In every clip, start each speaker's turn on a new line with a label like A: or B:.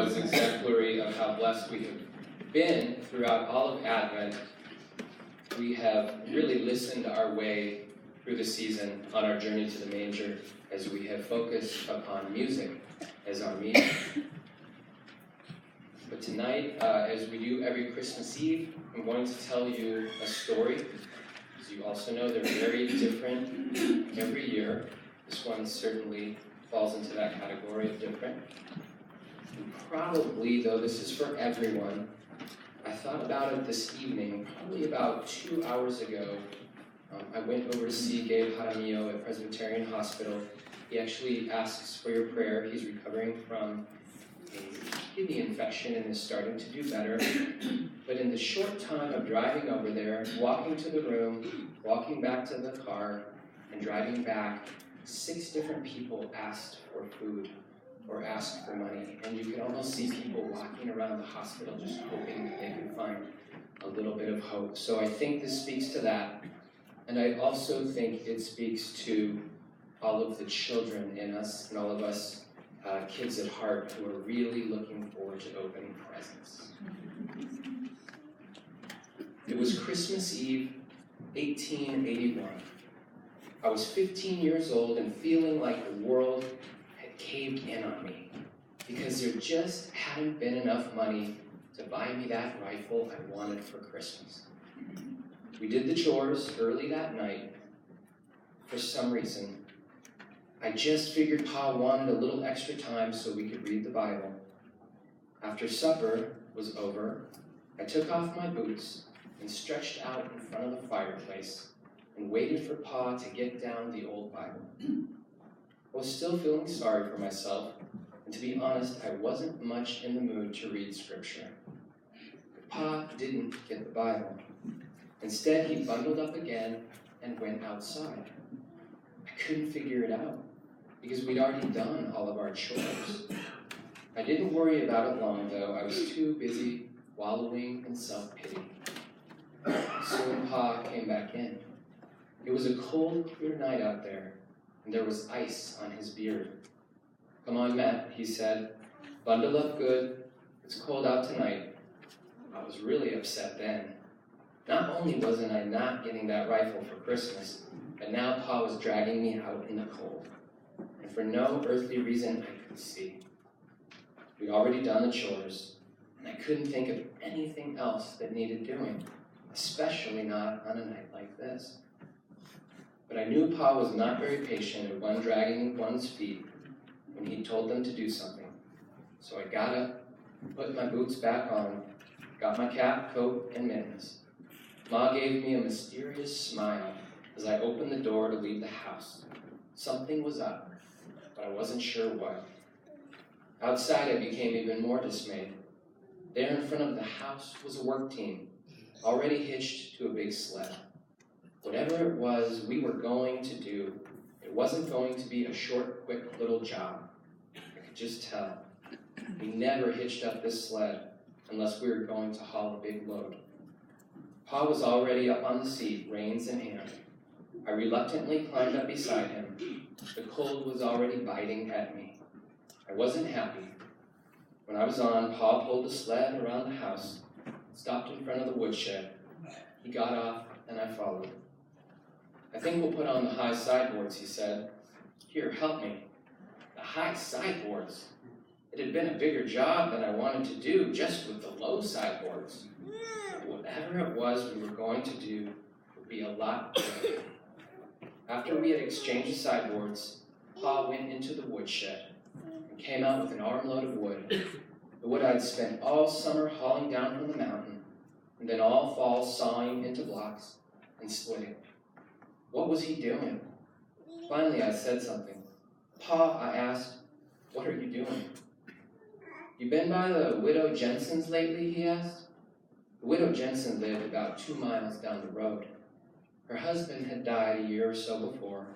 A: was exemplary of how blessed we have been throughout all of Advent. We have really listened our way through the season on our journey to the manger as we have focused upon music as our medium. But tonight, as we do every Christmas Eve, I'm going to tell you a story. As you also know, they're very different every year. This one certainly falls into that category of different. And probably, though this is for everyone, I thought about it this evening, probably about 2 hours ago. I went over to see Gabe Jaramillo at Presbyterian Hospital. He actually asks for your prayer. He's recovering from a kidney infection and is starting to do better. But in the short time of driving over there, walking to the room, walking back to the car, and driving back, 6 different people asked for food or asked for money. And you could almost see people walking around the hospital just hoping that they could find a little bit of hope. So I think this speaks to that. And I also think it speaks to all of the children in us and all of us kids at heart who are really looking forward to opening presents. It was Christmas Eve, 1881. I was 15 years old and feeling like the world had caved in on me because there just hadn't been enough money to buy me that rifle I wanted for Christmas. We did the chores early that night. For some reason, I just figured Pa wanted a little extra time so we could read the Bible. After supper was over, I took off my boots and stretched out in front of the fireplace and waited for Pa to get down the old Bible. I was still feeling sorry for myself, and to be honest, I wasn't much in the mood to read scripture. But Pa didn't get the Bible. Instead, he bundled up again and went outside. I couldn't figure it out because we'd already done all of our chores. I didn't worry about it long, though. I was too busy wallowing in self-pity. Soon Pa came back in. It was a cold, clear night out there, and there was ice on his beard. "Come on, Matt," he said. "Bundle up good. It's cold out tonight." I was really upset then. Not only wasn't I not getting that rifle for Christmas, but now Pa was dragging me out in the cold, and for no earthly reason I could see. We'd already done the chores, and I couldn't think of anything else that needed doing, especially not on a night like this. But I knew Pa was not very patient at one dragging one's feet when he told them to do something. So I got up, put my boots back on, got my cap, coat, and mittens. Ma gave me a mysterious smile as I opened the door to leave the house. Something was up, but I wasn't sure what. Outside, I became even more dismayed. There in front of the house was a work team, already hitched to a big sled. Whatever it was we were going to do, it wasn't going to be a short, quick little job. I could just tell. We never hitched up this sled unless we were going to haul a big load. Pa was already up on the seat, reins in hand. I reluctantly climbed up beside him. The cold was already biting at me. I wasn't happy. When I was on, Pa pulled the sled around the house, stopped in front of the woodshed. He got off, and I followed. "I think we'll put on the high sideboards," he said. "Here, help me." The high sideboards? It had been a bigger job than I wanted to do just with the low sideboards. Whatever it was we were going to do would be a lot better. After we had exchanged the sideboards, Pa went into the woodshed and came out with an armload of wood, the wood I'd spent all summer hauling down from the mountain, and then all fall sawing into blocks and splitting. What was he doing? Finally, I said something. "Pa," I asked, "what are you doing?" "You been by the Widow Jensen's lately?" he asked. The Widow Jensen lived about 2 miles down the road. Her husband had died a year or so before,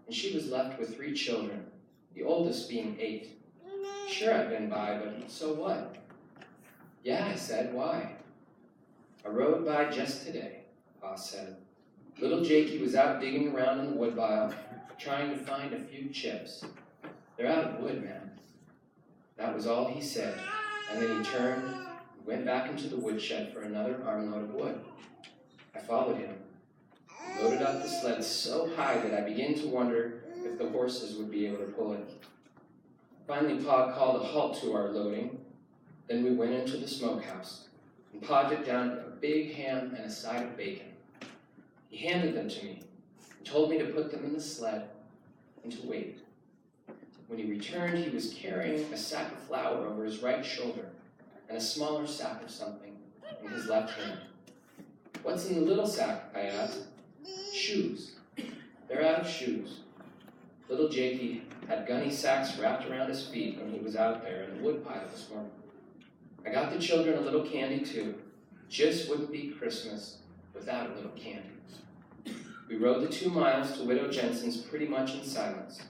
A: and she was left with 3 children, the oldest being 8. "Sure, I've been by, but so what?" "Yeah," I said, "why?" "I rode by just today," Pa said. "Little Jakey was out digging around in the woodpile, trying to find a few chips. They're out of wood, man." That was all he said, And then he turned and went back into the woodshed for another armload of wood. I followed him, loaded up the sled so high that I began to wonder if the horses would be able to pull it. Finally, Pa called a halt to our loading. Then we went into the smokehouse, and Pa dipped down a big ham and a side of bacon. He handed them to me and told me to put them in the sled and to wait. When he returned, he was carrying a sack of flour over his right shoulder and a smaller sack of something in his left hand. "What's in the little sack?" I asked. "Shoes. They're out of shoes." Little Jakey had gunny sacks wrapped around his feet when he was out there in the woodpile this morning. I got the children a little candy too. Just wouldn't be Christmas without a little candy. We rode the 2 miles to Widow Jensen's pretty much in silence.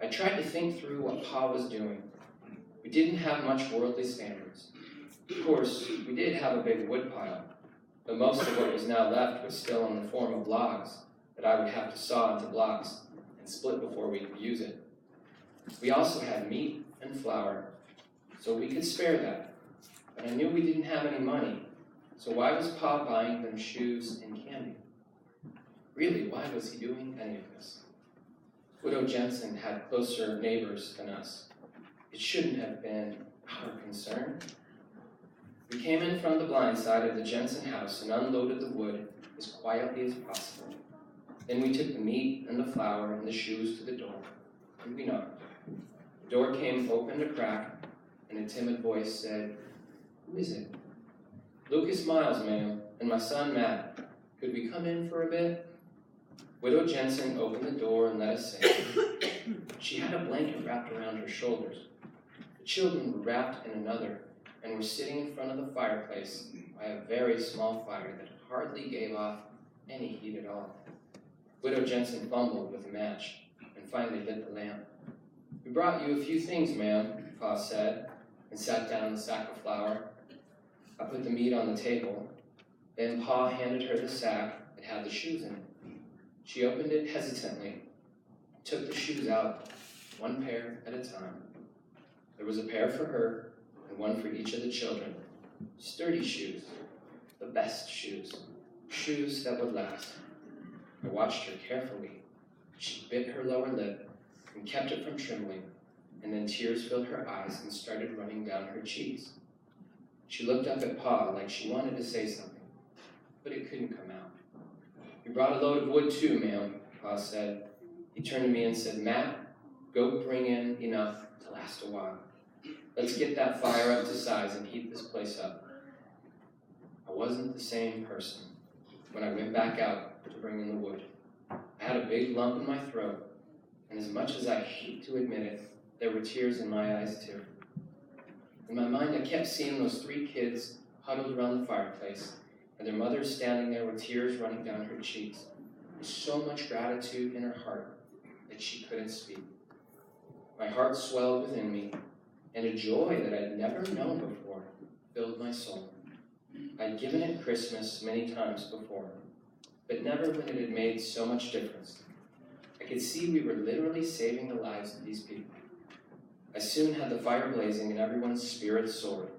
A: I tried to think through what Pa was doing. We didn't have much worldly standards. Of course, we did have a big woodpile, but most of what was now left was still in the form of logs that I would have to saw into blocks and split before we could use it. We also had meat and flour, so we could spare that. But I knew we didn't have any money, so why was Pa buying them shoes and candy? Really, why was he doing any of this? Widow Jensen had closer neighbors than us. It shouldn't have been our concern. We came in from the blind side of the Jensen house and unloaded the wood as quietly as possible. Then we took the meat and the flour and the shoes to the door, and we knocked. The door came open a crack, and a timid voice said, "Who is it?" "Lucas Miles, ma'am, and my son Matt. Could we come in for a bit?" Widow Jensen opened the door and let us in. She had a blanket wrapped around her shoulders. The children were wrapped in another and were sitting in front of the fireplace by a very small fire that hardly gave off any heat at all. Widow Jensen fumbled with a match and finally lit the lamp. "We brought you a few things, ma'am," Pa said, and sat down on the sack of flour. I put the meat on the table. Then Pa handed her the sack that had the shoes in it. She opened it hesitantly, took the shoes out, one pair at a time. There was a pair for her and one for each of the children. Sturdy shoes, the best shoes, shoes that would last. I watched her carefully. She bit her lower lip and kept it from trembling, and then tears filled her eyes and started running down her cheeks. She looked up at Pa like she wanted to say something, but it couldn't come out. "We brought a load of wood too, ma'am," Pa said. He turned to me and said, "Matt, go bring in enough to last a while. Let's get that fire up to size and heat this place up." I wasn't the same person when I went back out to bring in the wood. I had a big lump in my throat, and as much as I hate to admit it, there were tears in my eyes too. In my mind, I kept seeing those 3 kids huddled around the fireplace, and their mother standing there with tears running down her cheeks, with so much gratitude in her heart that she couldn't speak. My heart swelled within me, and a joy that I'd never known before filled my soul. I'd given it Christmas many times before, but never when it had made so much difference. I could see we were literally saving the lives of these people. I soon had the fire blazing and everyone's spirits soared.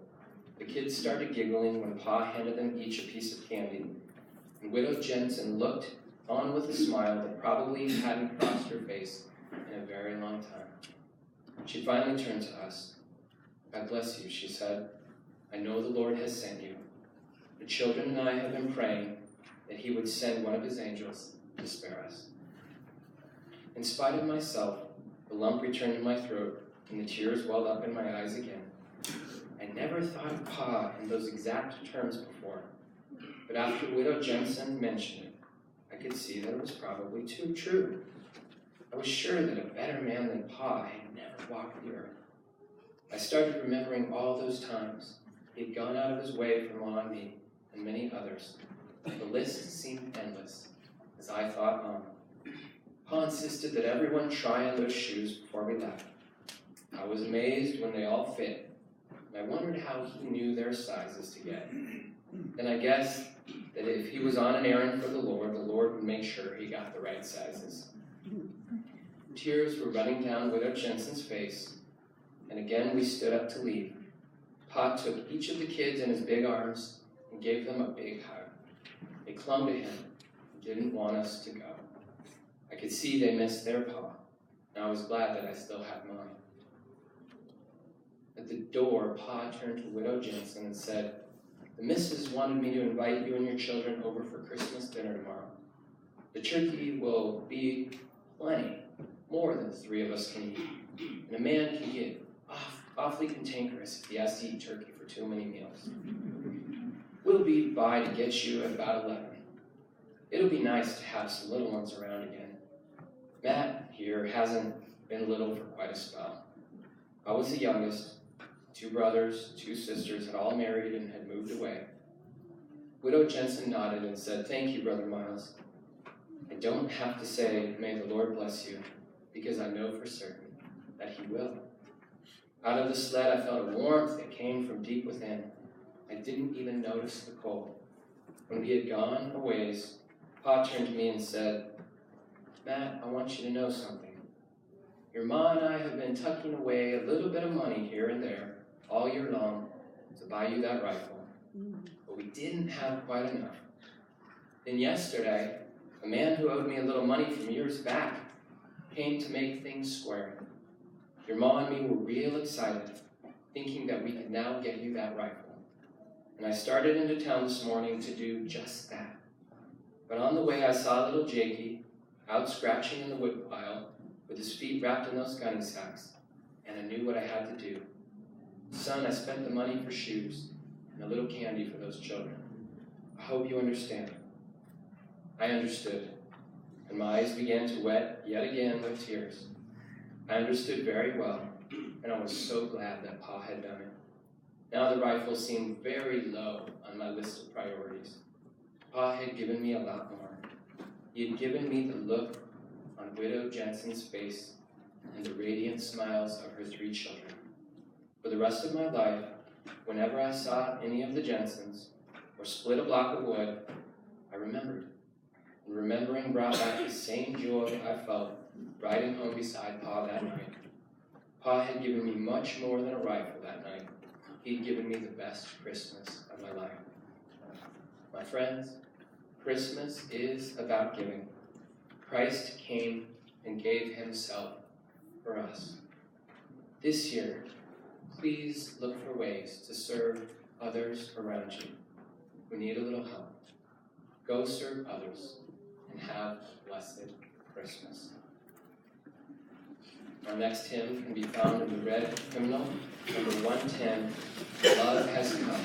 A: The kids started giggling when Pa handed them each a piece of candy, and Widow Jensen looked on with a smile that probably hadn't crossed her face in a very long time. She finally turned to us. "God bless you," she said. "I know the Lord has sent you. The children and I have been praying that He would send one of His angels to spare us." In spite of myself, the lump returned to my throat and the tears welled up in my eyes again. I never thought of Pa in those exact terms before, but after Widow Jensen mentioned it, I could see that it was probably too true. I was sure that a better man than Pa had never walked the earth. I started remembering all those times he had gone out of his way for Ma and me and many others. The list seemed endless as I thought on. Pa insisted that everyone try on those shoes before we left. I was amazed when they all fit, and I wondered how he knew their sizes to get. Then I guessed that if he was on an errand for the Lord would make sure he got the right sizes. Tears were running down Widow Jensen's face, and again we stood up to leave. Pa took each of the kids in his big arms and gave them a big hug. They clung to him and didn't want us to go. I could see they missed their Pa, and I was glad that I still had mine. At the door, Pa turned to Widow Jensen and said, "The missus wanted me to invite you and your children over for Christmas dinner tomorrow. The turkey will be plenty, more than the 3 of us can eat, and a man can get awfully cantankerous if he has to eat turkey for too many meals. We'll be by to get you at about 11. It'll be nice to have some little ones around again. Matt here hasn't been little for quite a spell. I was the youngest. 2 brothers, 2 sisters had all married and had moved away." Widow Jensen nodded and said, "Thank you, Brother Miles. I don't have to say, 'May the Lord bless you,' because I know for certain that he will." Out of the sled, I felt a warmth that came from deep within. I didn't even notice the cold. When we had gone a ways, Pa turned to me and said, "Matt, I want you to know something. Your Ma and I have been tucking away a little bit of money here and there all year long to buy you that rifle, but we didn't have quite enough. Then yesterday, a man who owed me a little money from years back came to make things square. Your Ma and me were real excited, thinking that we could now get you that rifle. And I started into town this morning to do just that. But on the way, I saw little Jakey out scratching in the woodpile with his feet wrapped in those gunny sacks, and I knew what I had to do. Son, I spent the money for shoes and a little candy for those children. I hope you understand." I understood, and my eyes began to wet yet again with tears. I understood very well, and I was so glad that Pa had done it. Now the rifle seemed very low on my list of priorities. Pa had given me a lot more. He had given me the look on Widow Jensen's face and the radiant smiles of her 3 children. For the rest of my life, whenever I saw any of the Jensens or split a block of wood, I remembered. And remembering brought back the same joy I felt riding home beside Pa that night. Pa had given me much more than a rifle that night. He'd given me the best Christmas of my life. My friends, Christmas is about giving. Christ came and gave himself for us. This year, please look for ways to serve others around you who need a little help. Go serve others and have a blessed Christmas. Our next hymn can be found in the red hymnal, number 110, "Love Has Come."